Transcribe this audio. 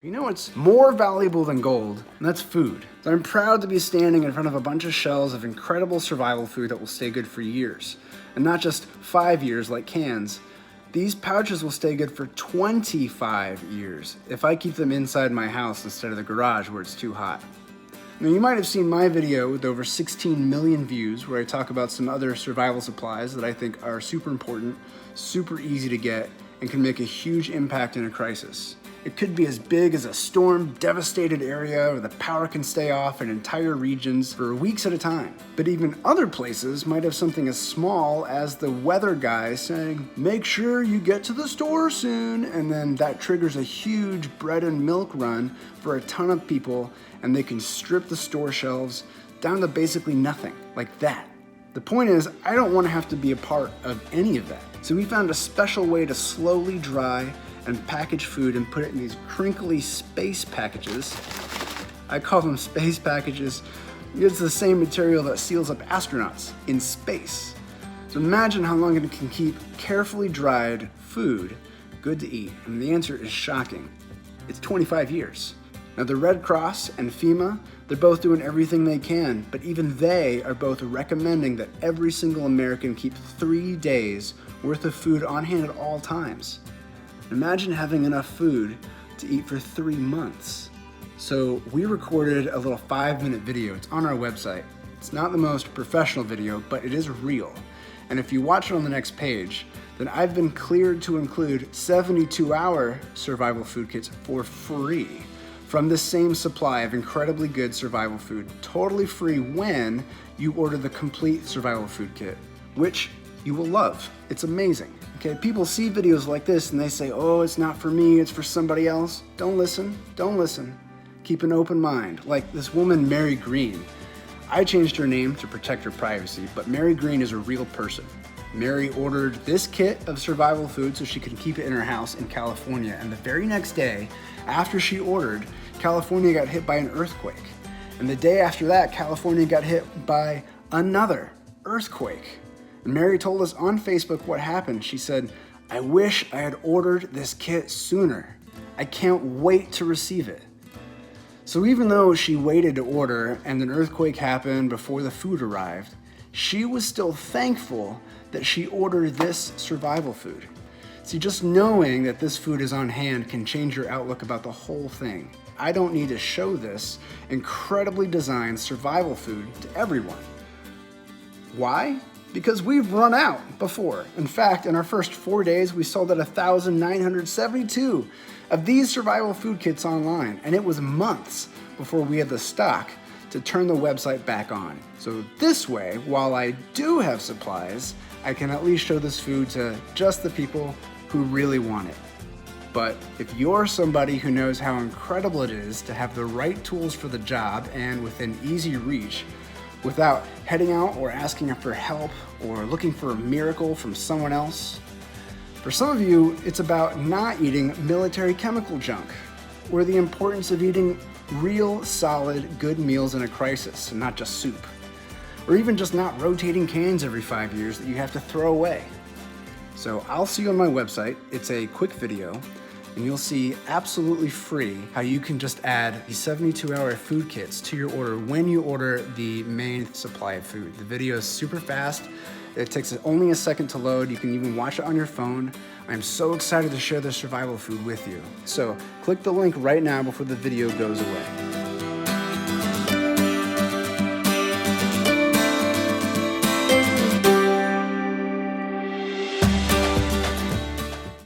You know what's more valuable than gold? And that's food. So I'm proud to be standing in front of a bunch of shelves of incredible survival food that will stay good for years. And not just 5 years like cans. These pouches will stay good for 25 years if I keep them inside my house instead of the garage where it's too hot. Now you might have seen my video with over 16 million views where I talk about some other survival supplies that I think are super important, super easy to get, and can make a huge impact in a crisis. It could be as big as a storm-devastated area where the power can stay off in entire regions for weeks at a time. But even other places might have something as small as the weather guy saying, "Make sure you get to the store soon," and then that triggers a huge bread and milk run for a ton of people, and they can strip the store shelves down to basically nothing, like that. The point is, I don't want to have to be a part of any of that. So we found a special way to slowly dry and package food and put it in these crinkly space packages. I call them space packages. It's the same material that seals up astronauts in space. So imagine how long it can keep carefully dried food good to eat. And the answer is shocking. It's 25 years. Now the Red Cross and FEMA, they're both doing everything they can, but even they are both recommending that every single American keep 3 days worth of food on hand at all times. Imagine having enough food to eat for 3 months. So we recorded a little 5-minute video. It's on our website. It's not the most professional video, but it is real. And if you watch it on the next page, then I've been cleared to include 72-hour survival food kits for free from this same supply of incredibly good survival food, totally free when you order the complete survival food kit, which you will love. It's amazing. Okay, people see videos like this and they say, "Oh, it's not for me, it's for somebody else." Don't listen, don't listen. Keep an open mind. Like this woman, Mary Green. I changed her name to protect her privacy, but Mary Green is a real person. Mary ordered this kit of survival food so she could keep it in her house in California, and the very next day, after she ordered, California got hit by an earthquake. And the day after that, California got hit by another earthquake. And Mary told us on Facebook what happened. She said, "I wish I had ordered this kit sooner. I can't wait to receive it." So even though she waited to order and an earthquake happened before the food arrived, she was still thankful that she ordered this survival food. See, just knowing that this food is on hand can change your outlook about the whole thing. I don't need to show this incredibly designed survival food to everyone. Why? Because we've run out before. In fact, in our first 4 days, we sold out 1,972 of these survival food kits online, and it was months before we had the stock to turn the website back on. So this way, while I do have supplies, I can at least show this food to just the people who really want it. But if you're somebody who knows how incredible it is to have the right tools for the job and within easy reach, without heading out or asking for help or looking for a miracle from someone else. For some of you, it's about not eating military chemical junk, or the importance of eating real, solid, good meals in a crisis, and not just soup. Or even just not rotating cans every 5 years that you have to throw away. So I'll see you on my website. It's a quick video, and you'll see absolutely free how you can just add these 72-hour food kits to your order when you order the main supply of food. The video is super fast. It takes only a second to load. You can even watch it on your phone. I'm so excited to share this survival food with you. So click the link right now before the video goes away.